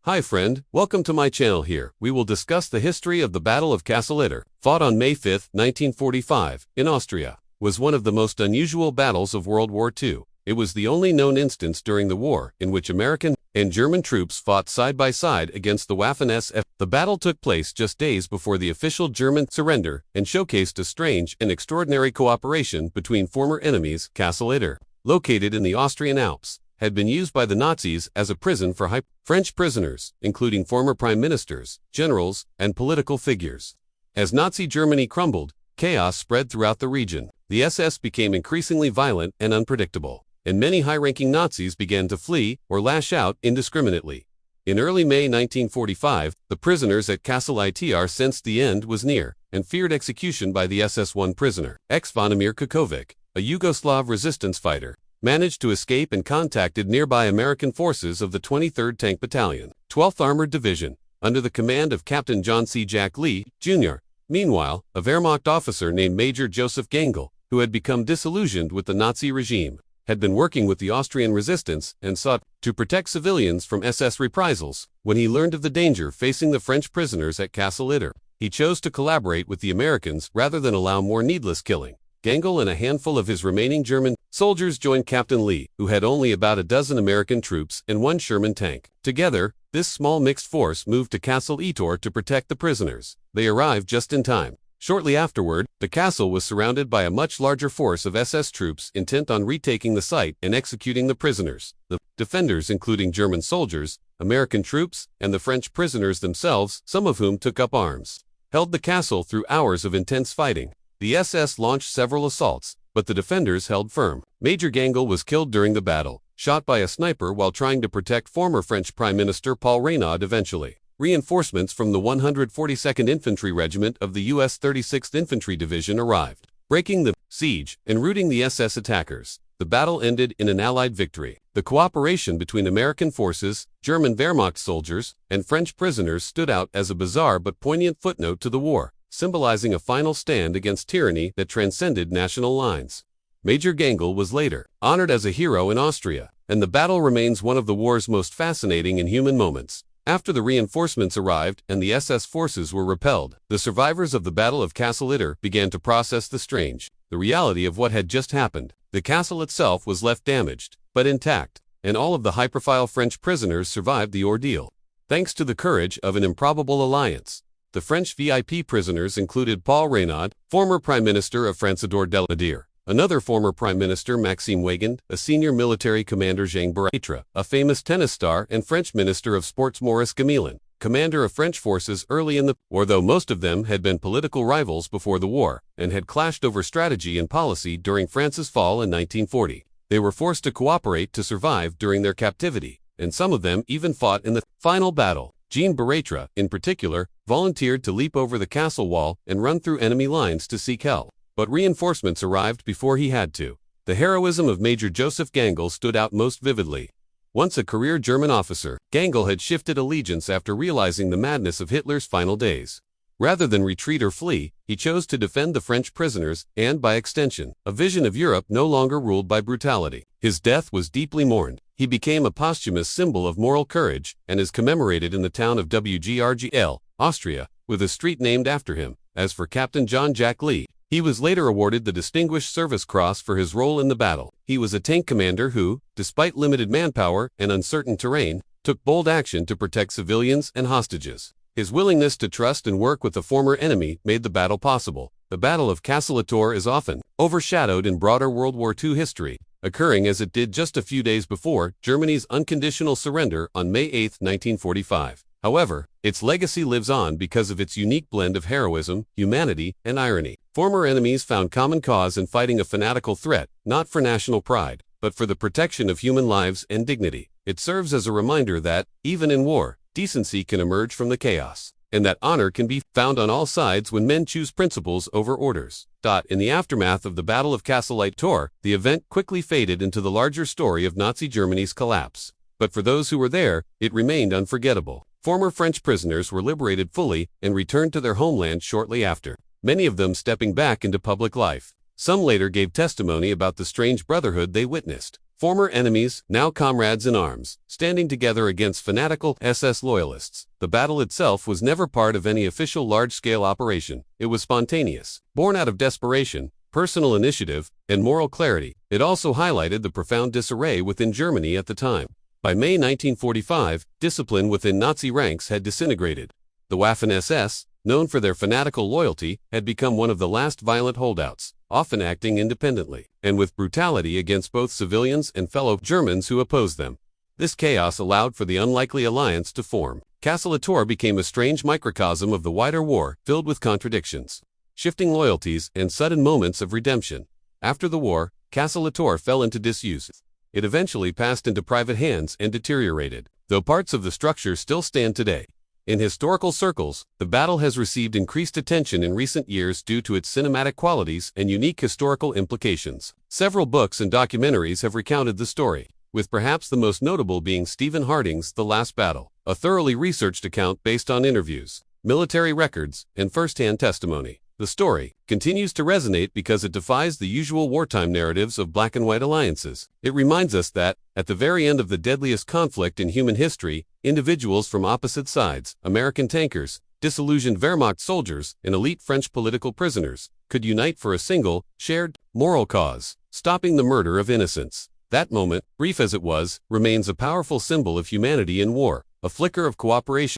Hi friend, welcome to my channel. Here, we will discuss the history of the Battle of Castle Itter, fought on May 5, 1945, in Austria. Was one of the most unusual battles of World War II. It was the only known instance during the war in which American and German troops fought side by side against the Waffen-SS. The battle took place just days before the official German surrender and showcased a strange and extraordinary cooperation between former enemies. Castle Itter, located in the Austrian Alps, had been used by the Nazis as a prison for French prisoners, including former prime ministers, generals, and political figures. As Nazi Germany crumbled, chaos spread throughout the region. The SS became increasingly violent and unpredictable, and many high-ranking Nazis began to flee or lash out indiscriminately. In early May 1945, the prisoners at Castle Itter sensed the end was near and feared execution by the SS. One prisoner, Zvonimir Kukovic, a Yugoslav resistance fighter, managed to escape and contacted nearby American forces of the 23rd Tank Battalion, 12th Armored Division, under the command of Captain John C. Jack Lee, Jr. Meanwhile, a Wehrmacht officer named Major Josef Gangl, who had become disillusioned with the Nazi regime, had been working with the Austrian resistance and sought to protect civilians from SS reprisals. When he learned of the danger facing the French prisoners at Castle Itter, he chose to collaborate with the Americans rather than allow more needless killing. Gangl and a handful of his remaining German soldiers joined Captain Lee, who had only about a dozen American troops and one Sherman tank. Together, this small mixed force moved to Castle Itter to protect the prisoners. They arrived just in time. Shortly afterward, the castle was surrounded by a much larger force of SS troops intent on retaking the site and executing the prisoners. The defenders, including German soldiers, American troops, and the French prisoners themselves, some of whom took up arms, held the castle through hours of intense fighting. The SS launched several assaults, but the defenders held firm. Major Gangl was killed during the battle, shot by a sniper while trying to protect former French Prime Minister Paul Reynaud. Eventually, reinforcements from the 142nd Infantry Regiment of the U.S. 36th Infantry Division arrived, breaking the siege and routing the SS attackers. The battle ended in an Allied victory. The cooperation between American forces, German Wehrmacht soldiers, and French prisoners stood out as a bizarre but poignant footnote to the war, symbolizing a final stand against tyranny that transcended national lines. Major Gangl was later honored as a hero in Austria, and the battle remains one of the war's most fascinating and human moments. After the reinforcements arrived and the SS forces were repelled, the survivors of the Battle of Castle Itter began to process the reality of what had just happened. The castle itself was left damaged, but intact, and all of the high-profile French prisoners survived the ordeal, thanks to the courage of an improbable alliance. The French VIP prisoners included Paul Reynaud, former Prime Minister of France, another former Prime Minister Maxime Weygand, a senior military commander Jean Baratra, a famous tennis star and French Minister of Sports Maurice Gamelin, commander of French forces early in the war. Though most of them had been political rivals before the war and had clashed over strategy and policy during France's fall in 1940, they were forced to cooperate to survive during their captivity, and some of them even fought in the final battle. Jean Baratra, in particular, volunteered to leap over the castle wall and run through enemy lines to seek help, but reinforcements arrived before he had to. The heroism of Major Josef Gangl stood out most vividly. Once a career German officer, Gangl had shifted allegiance after realizing the madness of Hitler's final days. Rather than retreat or flee, he chose to defend the French prisoners and, by extension, a vision of Europe no longer ruled by brutality. His death was deeply mourned. He became a posthumous symbol of moral courage and is commemorated in the town of WWII, Austria, with a street named after him. As for Captain John Jack Lee, he was later awarded the Distinguished Service Cross for his role in the battle. He was a tank commander who, despite limited manpower and uncertain terrain, took bold action to protect civilians and hostages. His willingness to trust and work with the former enemy made the battle possible. The Battle of Castle Itter is often overshadowed in broader World War II history, occurring as it did just a few days before Germany's unconditional surrender on May 8, 1945. However, its legacy lives on because of its unique blend of heroism, humanity, and irony. Former enemies found common cause in fighting a fanatical threat, not for national pride, but for the protection of human lives and dignity. It serves as a reminder that, even in war, decency can emerge from the chaos, and that honor can be found on all sides when men choose principles over orders. In the aftermath of the Battle of Castle Itter, the event quickly faded into the larger story of Nazi Germany's collapse. But for those who were there, it remained unforgettable. Former French prisoners were liberated fully and returned to their homeland shortly after, many of them stepping back into public life. Some later gave testimony about the strange brotherhood they witnessed. Former enemies, now comrades in arms, standing together against fanatical SS loyalists. The battle itself was never part of any official large-scale operation. It was spontaneous, born out of desperation, personal initiative, and moral clarity. It also highlighted the profound disarray within Germany at the time. By May 1945, discipline within Nazi ranks had disintegrated. The Waffen-SS, known for their fanatical loyalty, had become one of the last violent holdouts, often acting independently, and with brutality against both civilians and fellow Germans who opposed them. This chaos allowed for the unlikely alliance to form. Castle Itter became a strange microcosm of the wider war, filled with contradictions, shifting loyalties, and sudden moments of redemption. After the war, Castle Itter fell into disuse. It eventually passed into private hands and deteriorated, though parts of the structure still stand today. In historical circles, the battle has received increased attention in recent years due to its cinematic qualities and unique historical implications. Several books and documentaries have recounted the story, with perhaps the most notable being Stephen Harding's The Last Battle, a thoroughly researched account based on interviews, military records, and first-hand testimony. The story continues to resonate because it defies the usual wartime narratives of black and white alliances. It reminds us that, at the very end of the deadliest conflict in human history, individuals from opposite sides, American tankers, disillusioned Wehrmacht soldiers, and elite French political prisoners, could unite for a single, shared, moral cause, stopping the murder of innocents. That moment, brief as it was, remains a powerful symbol of humanity in war, a flicker of cooperation